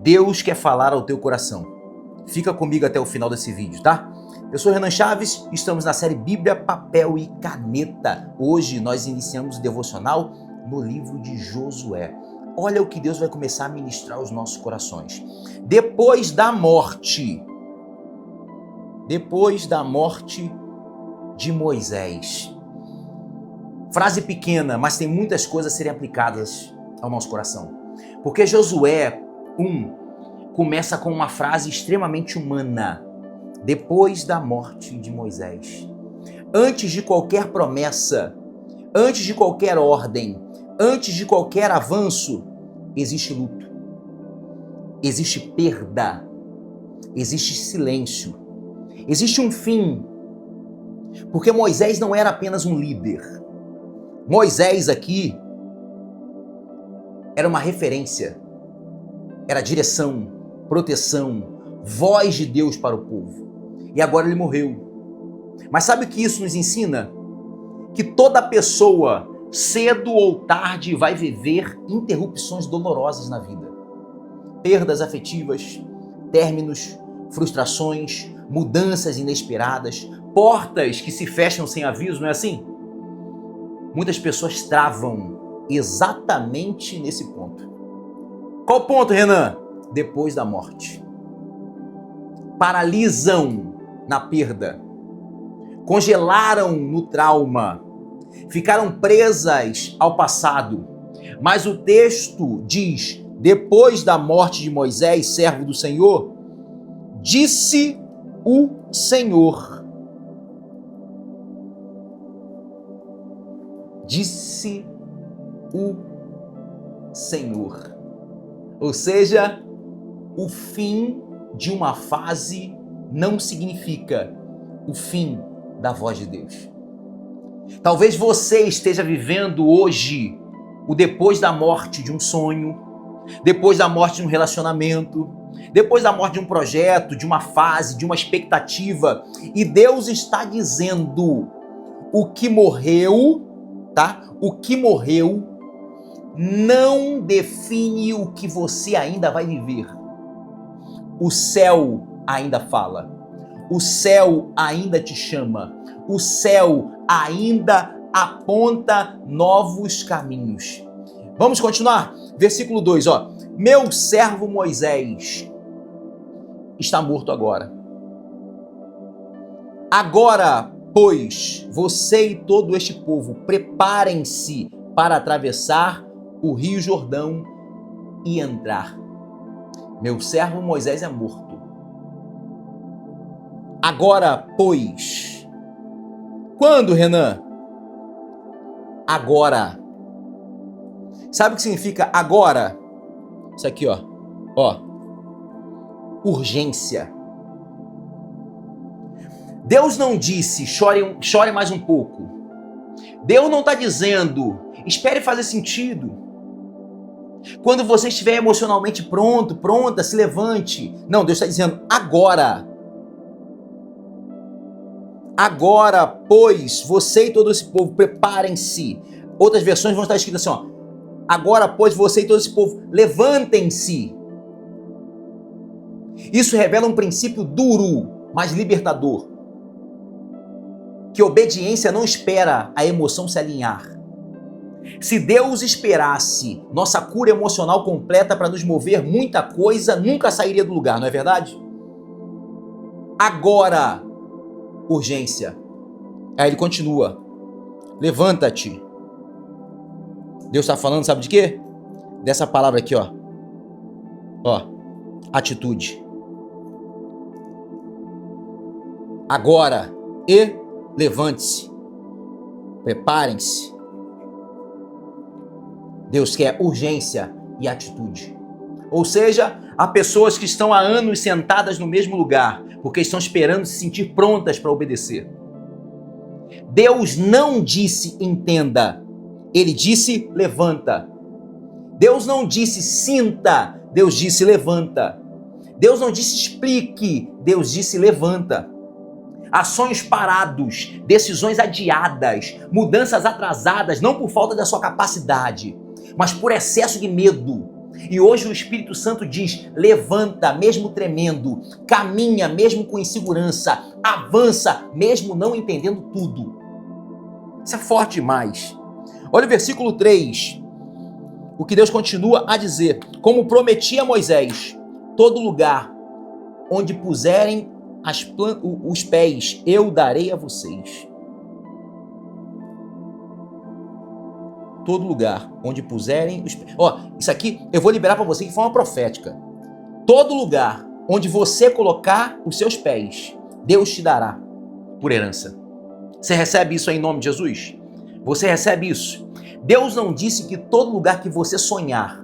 Deus quer falar ao teu coração. Fica comigo até o final desse vídeo, tá? Eu sou Renan Chaves e estamos na série Bíblia, Papel e Caneta. Hoje nós iniciamos o devocional no livro de Josué. Olha o que Deus vai começar a ministrar aos nossos corações. Depois da morte de Moisés. Frase pequena, mas tem muitas coisas a serem aplicadas ao nosso coração. Porque Josué 1 começa com uma frase extremamente humana. Depois da morte de Moisés. Antes de qualquer promessa, antes de qualquer ordem, antes de qualquer avanço, existe luto, existe perda, existe silêncio, existe um fim. Porque Moisés não era apenas um líder. Moisés aqui era uma referência, era direção, proteção, voz de Deus para o povo. E agora ele morreu. Mas sabe o que isso nos ensina? Que toda pessoa, cedo ou tarde, vai viver interrupções dolorosas na vida. Perdas afetivas, términos, frustrações, mudanças inesperadas, portas que se fecham sem aviso, não é assim? Muitas pessoas travam exatamente nesse ponto. Qual ponto, Renan? Depois da morte. Paralisam na perda, congelaram no trauma, ficaram presas ao passado. Mas o texto diz, depois da morte de Moisés, servo do Senhor, disse o Senhor. Disse o Senhor. Ou seja, o fim de uma fase não significa o fim da voz de Deus. Talvez você esteja vivendo hoje o depois da morte de um sonho, depois da morte de um relacionamento, depois da morte de um projeto, de uma fase, de uma expectativa. E Deus está dizendo, o que morreu, tá? O que morreu não define o que você ainda vai viver. O céu ainda fala, o céu ainda te chama, o céu ainda aponta novos caminhos. Vamos continuar? Versículo 2, ó. Meu servo Moisés está morto agora. Agora, pois, você e todo este povo, preparem-se para atravessar o rio Jordão e entrar. Meu servo Moisés é morto. Agora, pois. Quando, Renan? Agora. Sabe o que significa agora? Isso aqui, ó. Ó. Urgência. Deus não disse, chore mais um pouco. Deus não está dizendo, espere fazer sentido. Quando você estiver emocionalmente pronto, pronta, se levante. Não, Deus está dizendo agora. Agora, pois, você e todo esse povo, preparem-se. Outras versões vão estar escritas assim, ó. Agora, pois, você e todo esse povo, levantem-se. Isso revela um princípio duro, mas libertador. Que obediência não espera a emoção se alinhar. Se Deus esperasse nossa cura emocional completa para nos mover, muita coisa nunca sairia do lugar, não é verdade? Agora, urgência. Aí ele continua. Levanta-te. Deus está falando, sabe de quê? Dessa palavra aqui, ó. Ó. Atitude. Agora. E levante-se. Preparem-se. Deus quer urgência e atitude. Ou seja, há pessoas que estão há anos sentadas no mesmo lugar, porque estão esperando se sentir prontas para obedecer. Deus não disse entenda, Ele disse levanta. Deus não disse sinta, Deus disse levanta. Deus não disse explique, Deus disse levanta. Ações parados, decisões adiadas, mudanças atrasadas, não por falta da sua capacidade, mas por excesso de medo, E hoje o Espírito Santo diz: levanta, mesmo tremendo, caminha, mesmo com insegurança, avança, mesmo não entendendo tudo. Isso é forte demais. Olha o versículo 3. O que Deus continua a dizer: como prometi a Moisés, todo lugar onde puserem os pés, eu darei a vocês. Todo lugar onde puserem os pés. Isso aqui eu vou liberar para você de forma profética. Todo lugar onde você colocar os seus pés, Deus te dará por herança. Você recebe isso aí em nome de Jesus? Você recebe isso? Deus não disse que todo lugar que você sonhar,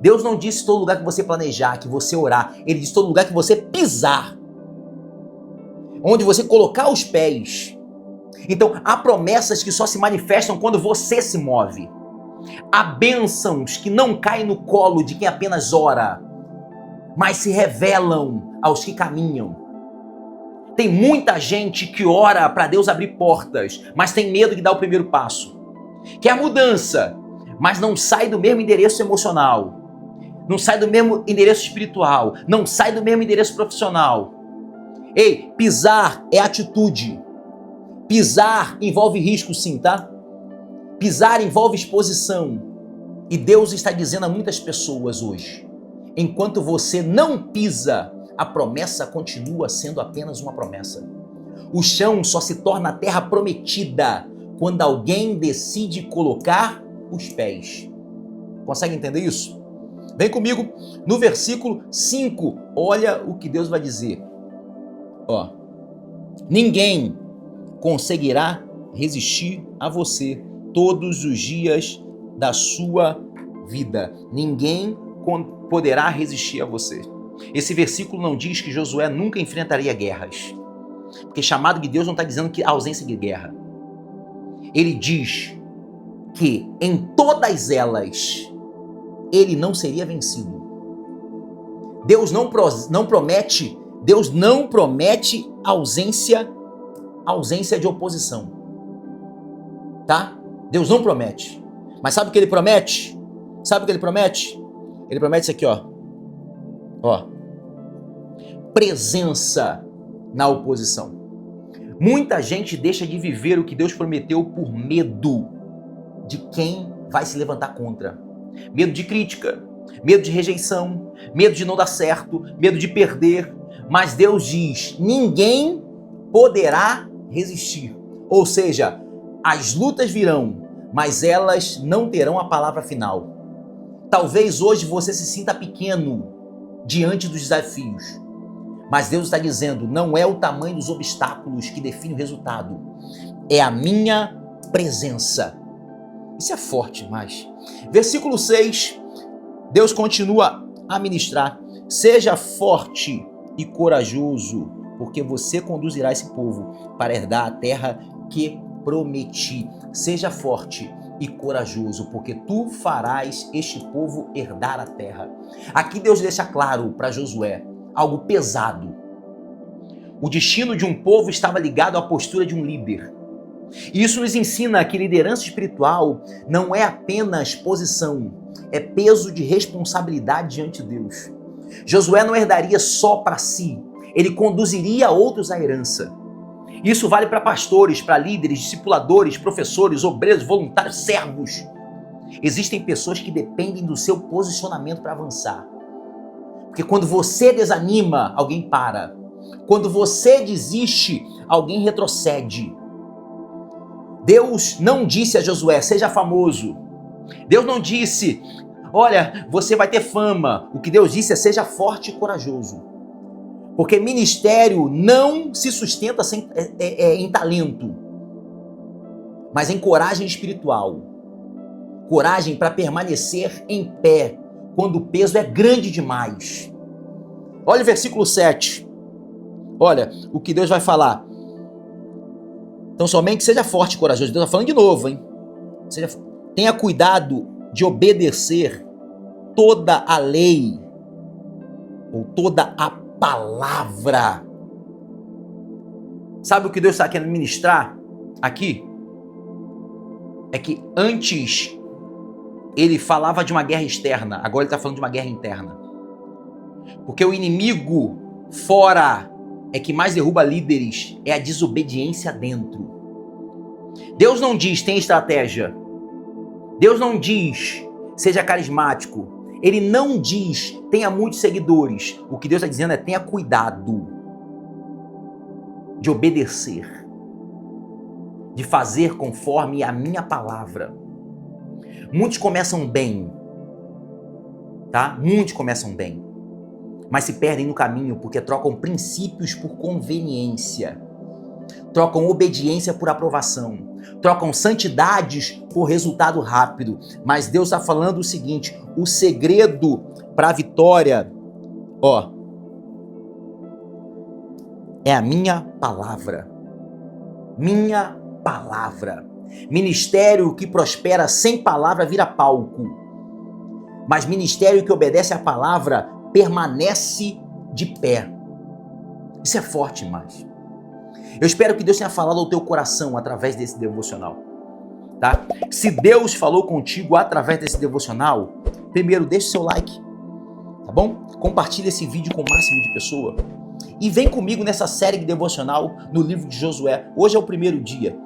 Deus não disse todo lugar que você planejar, que você orar, Ele disse todo lugar que você pisar, onde você colocar os pés. Então, há promessas que só se manifestam quando você se move. Há bênçãos que não caem no colo de quem apenas ora, mas se revelam aos que caminham. Tem muita gente que ora para Deus abrir portas, mas tem medo de dar o primeiro passo. Quer mudança, mas não sai do mesmo endereço emocional, não sai do mesmo endereço espiritual, não sai do mesmo endereço profissional. Ei, pisar é atitude. Pisar envolve risco, sim, tá? Pisar envolve exposição. E Deus está dizendo a muitas pessoas hoje: enquanto você não pisa, a promessa continua sendo apenas uma promessa. O chão só se torna a terra prometida quando alguém decide colocar os pés. Consegue entender isso? Vem comigo no versículo 5. Olha o que Deus vai dizer. Ninguém conseguirá resistir a você todos os dias da sua vida. Ninguém poderá resistir a você. Esse versículo não diz que Josué nunca enfrentaria guerras, porque chamado de Deus não está dizendo que há ausência de guerra. Ele diz que em todas elas ele não seria vencido. Deus não promete ausência de oposição, tá? Deus não promete. Mas sabe o que ele promete? Sabe o que ele promete? Ele promete isso aqui, presença na oposição. Muita gente deixa de viver o que Deus prometeu por medo de quem vai se levantar contra. Medo de crítica, medo de rejeição, medo de não dar certo, medo de perder. Mas Deus diz: ninguém poderá resistir. Ou seja, as lutas virão, mas elas não terão a palavra final. Talvez hoje você se sinta pequeno diante dos desafios, mas Deus está dizendo: não é o tamanho dos obstáculos que define o resultado, é a minha presença. Isso é forte demais. Versículo 6, Deus continua a ministrar: seja forte e corajoso, porque você conduzirá esse povo para herdar a terra que prometi. Seja forte e corajoso, porque tu farás este povo herdar a terra. Aqui Deus deixa claro para Josué algo pesado. O destino de um povo estava ligado à postura de um líder. E isso nos ensina que liderança espiritual não é apenas posição, é peso de responsabilidade diante de Deus. Josué não herdaria só para si, ele conduziria outros à herança. Isso vale para pastores, para líderes, discipuladores, professores, obreiros, voluntários, servos. Existem pessoas que dependem do seu posicionamento para avançar. Porque quando você desanima, alguém para. Quando você desiste, alguém retrocede. Deus não disse a Josué: seja famoso. Deus não disse: olha, você vai ter fama. O que Deus disse é: seja forte e corajoso. Porque ministério não se sustenta em talento, mas em coragem espiritual. Coragem para permanecer em pé quando o peso é grande demais. Olha o versículo 7. Olha o que Deus vai falar. Então somente seja forte e corajoso. Deus está falando de novo, hein? Tenha cuidado de obedecer toda a lei ou toda a palavra. Sabe o que Deus está querendo ministrar aqui? É que antes ele falava de uma guerra externa, agora ele está falando de uma guerra interna. Porque o inimigo fora é que mais derruba líderes, é a desobediência dentro. Deus não diz, tem estratégia. Deus não diz, seja carismático. Ele não diz, tenha muitos seguidores. O que Deus está dizendo é, tenha cuidado de obedecer, de fazer conforme a minha palavra. Muitos começam bem, tá? Muitos começam bem, mas se perdem no caminho porque trocam princípios por conveniência, trocam obediência por aprovação, trocam santidades por resultado rápido. Mas Deus está falando o seguinte, o segredo para a vitória, é a minha palavra. Minha palavra. Ministério que prospera sem palavra vira palco. Mas ministério que obedece à palavra permanece de pé. Isso é forte demais. Eu espero que Deus tenha falado ao teu coração através desse devocional, tá? Se Deus falou contigo através desse devocional, primeiro deixa o seu like, tá bom? Compartilha esse vídeo com o máximo de pessoas. E vem comigo nessa série de devocional no livro de Josué. Hoje é o primeiro dia,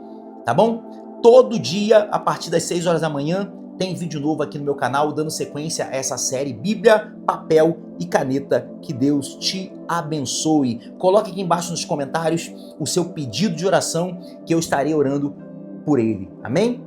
tá bom? Todo dia, a partir das 6 horas da manhã, tem vídeo novo aqui no meu canal, dando sequência a essa série Bíblia, Papel e Caneta. Que Deus te abençoe. Coloque aqui embaixo nos comentários o seu pedido de oração, que eu estarei orando por ele. Amém?